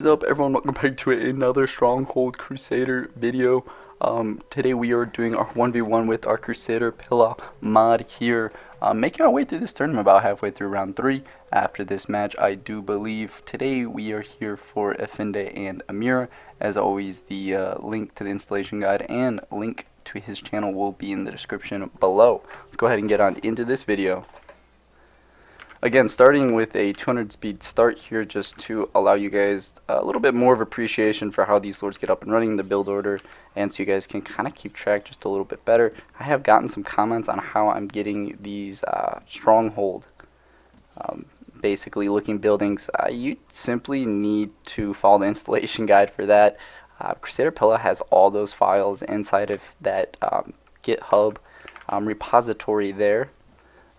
What is up, everyone? Welcome back to another Stronghold Crusader video. Today we are doing our 1v1 with our Crusader Pillar mod here. Making our way through this tournament, about halfway through round 3 after this match, I do believe. Today we are here for Efendi and Emira. As always, the link to the installation guide and link to his channel will be in the description below. Let's go ahead and get on into this video. Again, starting with a 200 speed start here, just to allow you guys a little bit more of appreciation for how these lords get up and running in the build order, and so you guys can kind of keep track just a little bit better. I have gotten some comments on how I'm getting these stronghold basically looking buildings. You simply need to follow the installation guide for that. Crusader Pillar has all those files inside of that GitHub repository there.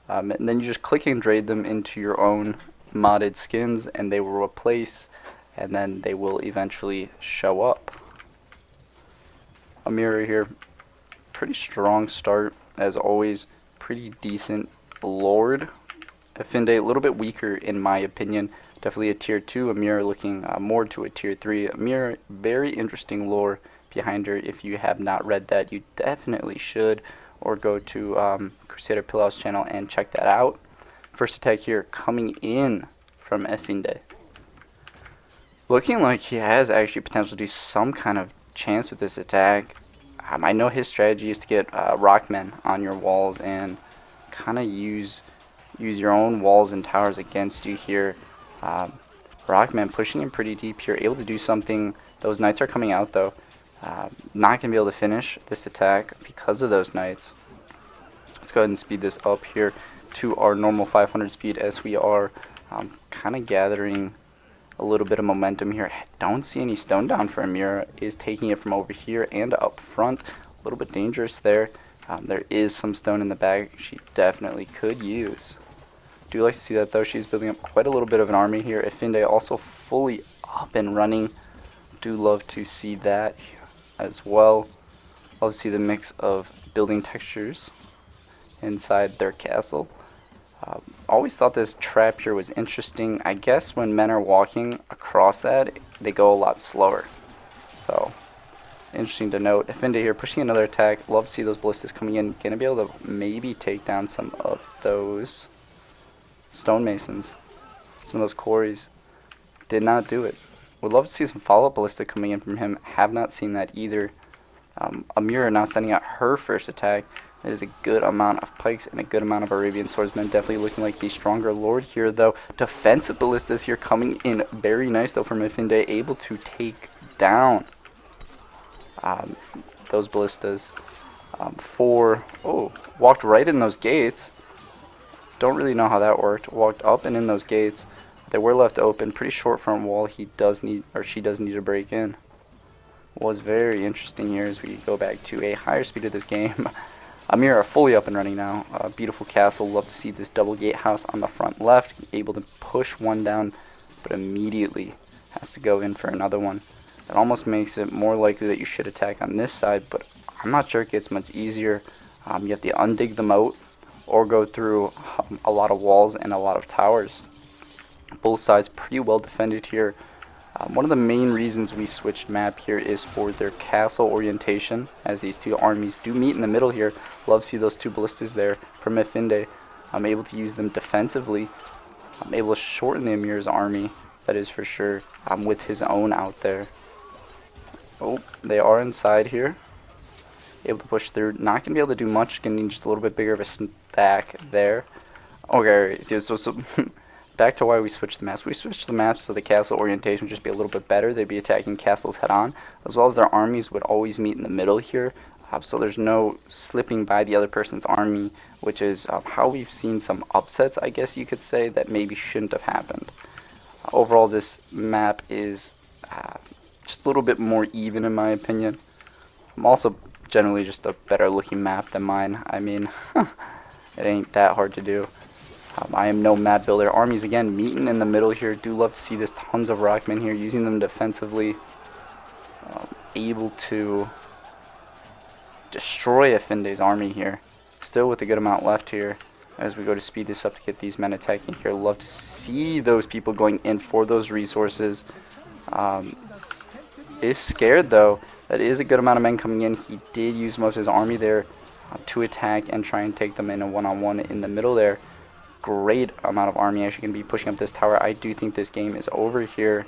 And then you just click and drag them into your own modded skins, and they will replace, and then they will eventually show up. Emira here, pretty strong start as always, pretty decent lord. Efendi a little bit weaker in my opinion, definitely a tier 2. Emira looking more to a tier 3. Emira, very interesting lore behind her. If you have not read that, you definitely should, or go to Crusader Pillar's channel and check that out. First attack here coming in from Efendi. Looking like he has actually potential to do some kind of chance with this attack. I know his strategy is to get rockmen on your walls and kind of use your own walls and towers against you here. Rockmen pushing in pretty deep here, able to do something. Those knights are coming out though. Not going to be able to finish this attack because of those knights. Let's go ahead and speed this up here to our normal 500 speed as we are kind of gathering a little bit of momentum here. Don't see any stone down for Emira. Is taking it from over here and up front. A little bit dangerous there. There is some stone in the bag she definitely could use. Do like to see that though. She's building up quite a little bit of an army here. Efendi also fully up and running. Do love to see that as well. Love to see the mix of building textures inside their castle. Always thought this trap here was interesting. I guess when men are walking across that, they go a lot slower. So, interesting to note. Efendi here pushing another attack. Love to see those ballistas coming in. Gonna be able to maybe take down some of those stonemasons. Some of those quarries. Did not do it. Would love to see some follow-up ballista coming in from him. Have not seen that either. Emira now sending out her first attack. That is a good amount of pikes and a good amount of Arabian swordsmen. Definitely looking like the stronger lord here though. Defensive ballistas here coming in very nice though from Efendi. Able to take down those ballistas. Walked right in those gates. Don't really know how that worked. Walked up and in those gates. They were left open, pretty short front wall. She does need to break in. Was very interesting here as we go back to a higher speed of this game. Emira fully up and running now. Beautiful castle. Love to see this double gatehouse on the front left. Able to push one down, but immediately has to go in for another one. That almost makes it more likely that you should attack on this side, but I'm not sure it gets much easier. You have to undig the moat or go through a lot of walls and a lot of towers. Both sides pretty well defended here. One of the main reasons we switched map here is for their castle orientation, as these two armies do meet in the middle here. Love to see those two ballistas there from Efendi. I'm able to use them defensively. I'm able to shorten the Emir's army, that is for sure, with his own out there. Oh, they are inside here. Able to push through. Not going to be able to do much. Going to need just a little bit bigger of a stack there. Okay, so back to why we switched the maps. We switched the maps so the castle orientation would just be a little bit better. They'd be attacking castles head on, as well as their armies would always meet in the middle here. So there's no slipping by the other person's army, which is how we've seen some upsets, I guess you could say, that maybe shouldn't have happened. Overall, this map is just a little bit more even in my opinion. I'm also generally just a better looking map than mine. I mean, it ain't that hard to do. I am no map builder. Armies again meeting in the middle here. Do love to see this. Tons of rockmen here using them defensively. Able to destroy Efendi's army here. Still with a good amount left here. as we go to speed this up to get these men attacking here. Love to see those people going in for those resources. Is scared though. That is a good amount of men coming in. He did use most of his army there to attack and try and take them in a one-on-one in the middle there. Great amount of army actually going to be pushing up this tower. I do think this game is over here.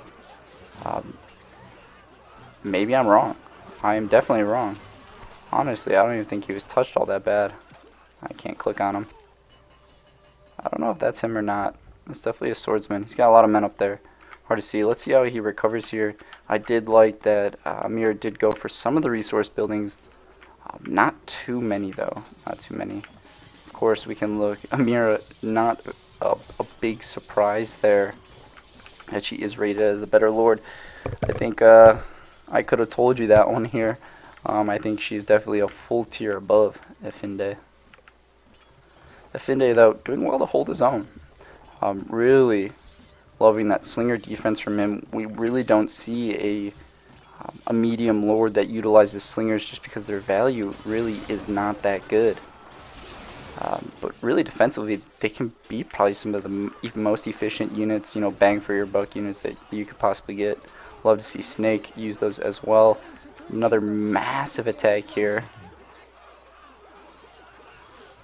Maybe I'm wrong. I am definitely wrong. Honestly, I don't even think he was touched all that bad. I can't click on him. I don't know if that's him or not. That's definitely a swordsman. He's got a lot of men up there. Hard to see. Let's see how he recovers here. I did like that Emira did go for some of the resource buildings. Not too many, though. Not too many. Of course, we can look. Emira, not a big surprise there that she is rated as the better lord. I think I could have told you that one here. I think she's definitely a full tier above Efendi. Efendi, though, doing well to hold his own. Really loving that slinger defense from him. We really don't see a medium lord that utilizes slingers just because their value really is not that good. But really defensively, they can be probably some of the most efficient units, you know, bang for your buck units that you could possibly get. Love to see Snake use those as well. Another massive attack here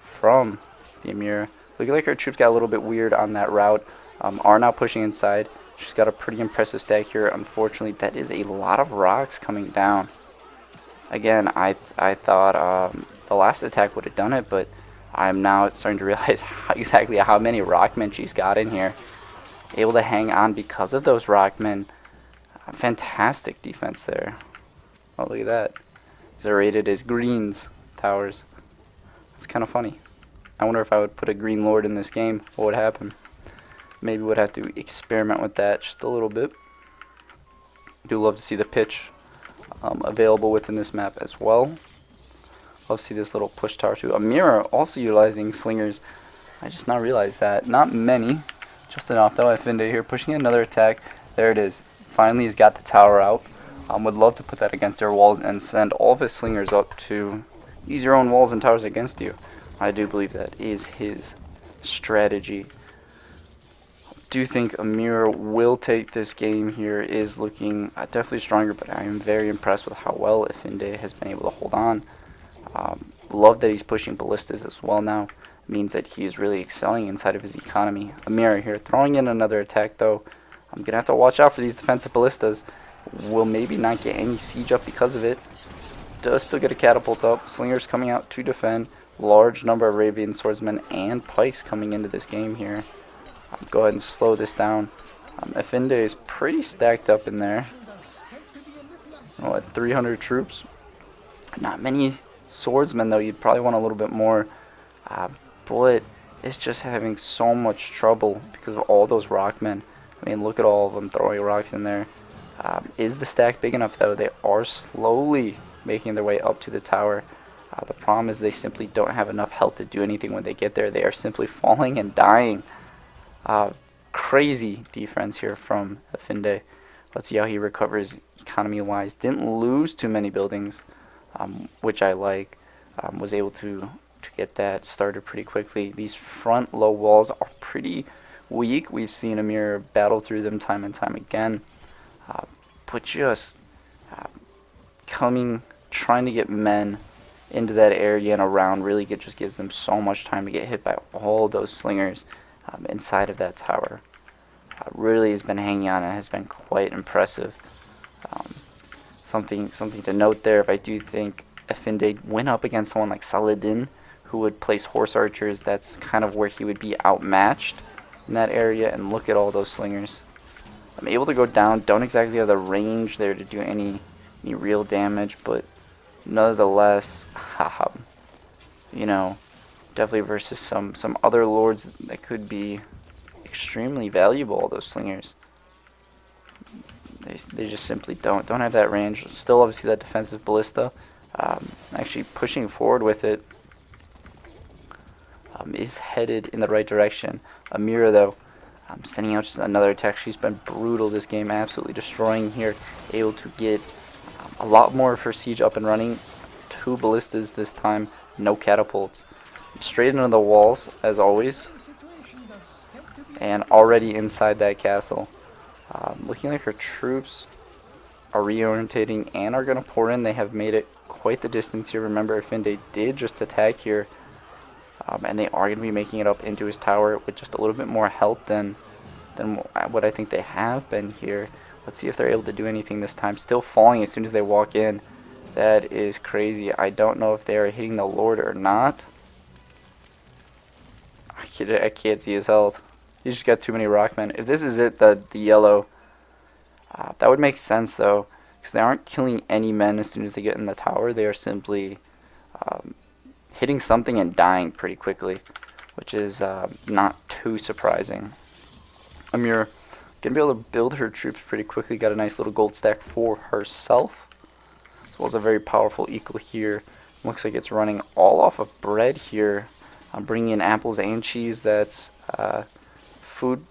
from the Emira. Looking like her troops got a little bit weird on that route. Are now pushing inside. She's got a pretty impressive stack here. Unfortunately, that is a lot of rocks coming down. Again, I thought the last attack would have done it, but I'm now starting to realize exactly how many rockmen she's got in here. Able to hang on because of those rockmen. Fantastic defense there. Oh, look at that. They're rated as greens towers. It's kind of funny. I wonder if I would put a green lord in this game, what would happen? Maybe would have to experiment with that just a little bit. Do love to see the pitch available within this map as well. Love to see this little push tower too. Emira also utilizing slingers. I just now realized that. Not many, just enough. That'll Efendi here pushing another attack. There it is. Finally, he's got the tower out. Would love to put that against their walls and send all of his slingers up to use your own walls and towers against you. I do believe that is his strategy. Do think Emira will take this game here. Is looking definitely stronger, but I am very impressed with how well Efendi has been able to hold on. Love that he's pushing ballistas as well now. Means that he is really excelling inside of his economy. Emira here throwing in another attack though. I'm going to have to watch out for these defensive ballistas. Will maybe not get any siege up because of it. Does still get a catapult up. Slingers coming out to defend. Large number of Arabian swordsmen and pikes coming into this game here. Go ahead and slow this down. Efendi is pretty stacked up in there. Oh, at 300 troops. Not many swordsmen though. You'd probably want a little bit more. But it's just having so much trouble because of all those rockmen. I mean, look at all of them throwing rocks in there. Is the stack big enough though? They are slowly making their way up to the tower. The problem is they simply don't have enough health to do anything when they get there. They are simply falling and dying. Crazy defense here from Efendi. Let's see how he recovers economy-wise. Didn't lose too many buildings, which I like. Was able to get that started pretty quickly. These front low walls are pretty weak. We've seen Emira battle through them time and time again. But just trying to get men into that area and around really just gives them so much time to get hit by all those slingers inside of that tower. Really has been hanging on and has been quite impressive. Something to note there, if I do think Efendi went up against someone like Saladin, who would place horse archers, that's kind of where he would be outmatched in that area. And look at all those slingers. I'm able to go down, don't exactly have the range there to do any real damage, but nonetheless, you know, definitely versus some other lords that could be extremely valuable, all those slingers. They just simply don't have that range. Still obviously that defensive ballista. Actually pushing forward with it is headed in the right direction. Emira though, sending out just another attack. She's been brutal this game, absolutely destroying here. Able to get a lot more of her siege up and running. 2 ballistas this time, no catapults. Straight into the walls, as always. And already inside that castle. Looking like her troops are reorientating and are going to pour in. They have made it quite the distance here. Remember, Efendi did just attack here, and they are going to be making it up into his tower with just a little bit more health than what I think they have been here. Let's see if they're able to do anything this time. Still falling as soon as they walk in. That is crazy. I don't know if they are hitting the Lord or not. I can't see his health. He's just got too many rockmen. If this is it, the yellow, that would make sense though, because they aren't killing any men as soon as they get in the tower. They are simply hitting something and dying pretty quickly, which is not too surprising. Emira gonna be able to build her troops pretty quickly. Got a nice little gold stack for herself, as well as a very powerful equal here. Looks like it's running all off of bread here. I'm bringing in apples and cheese. That's food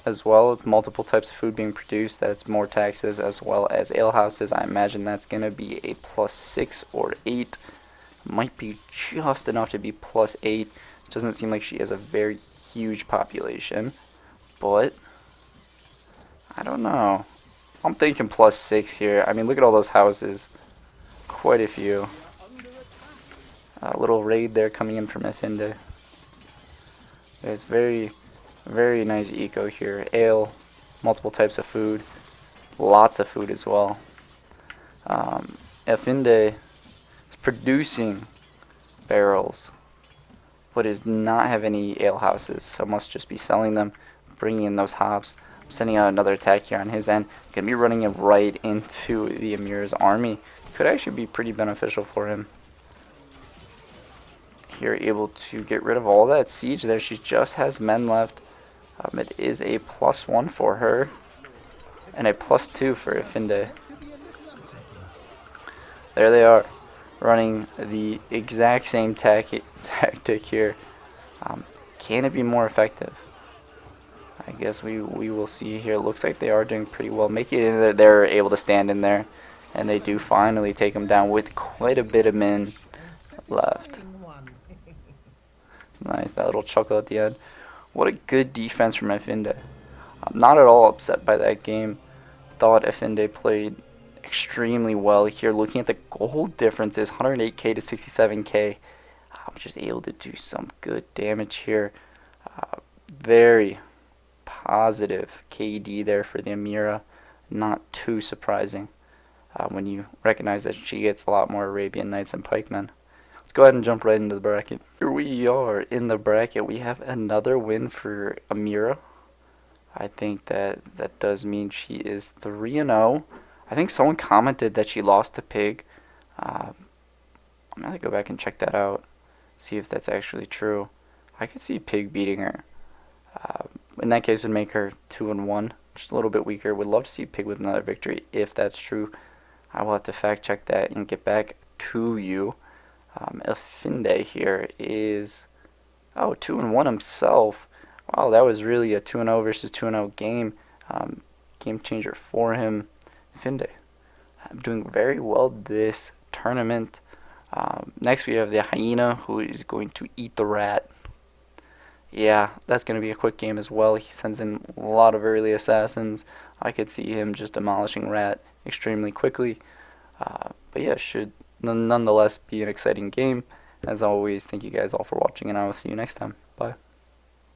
as well, with multiple types of food being produced. That's more taxes, as well as alehouses. I imagine that's going to be a +6 or 8. Might be just enough to be +8. Doesn't seem like she has a very huge population, but I don't know. I'm thinking +6 here. I mean, look at all those houses. Quite a few. A little raid there coming in from Efendi. There's very, very nice eco here. Ale, multiple types of food, lots of food as well. Efendi is producing barrels, but does not have any ale houses, so must just be selling them, bringing in those hops. I'm sending out another attack here on his end. Gonna be running it right into the Emira's army. Could actually be pretty beneficial for him. Here, able to get rid of all that siege there. She just has men left. It is a +1 for her and a +2 for Efendi. There they are, running the exact same tactic here. Can it be more effective? I guess we will see here. It looks like they are doing pretty well. Making it in there, they're able to stand in there, and they do finally take them down with quite a bit of men left. Nice, that little chuckle at the end. What a good defense from Efendi. I'm not at all upset by that game. Thought Efendi played extremely well here. Looking at the gold differences, 108k to 67k. I'm just able to do some good damage here. Very positive KD there for the Emira. Not too surprising when you recognize that she gets a lot more Arabian Knights and pikemen. Let's go ahead and jump right into the bracket. Here we are in the bracket. We have another win for Emira. I think that does mean she is 3-0. I think someone commented that she lost to Pig. I'm going to go back and check that out, see if that's actually true. I could see Pig beating her. In that case, would make her 2-1, just a little bit weaker. Would love to see Pig with another victory if that's true. I will have to fact check that and get back to you. Efendi here is 2-1 himself. Wow, that was really a 2-0 versus 2-0 game. Game changer for him. Efendi doing very well this tournament. Next we have the hyena, who is going to eat the rat. Yeah, that's going to be a quick game as well. He sends in a lot of early assassins. I could see him just demolishing rat extremely quickly. But yeah, should nonetheless be an exciting game. As always, thank you guys all for watching, and I will see you next time. Bye.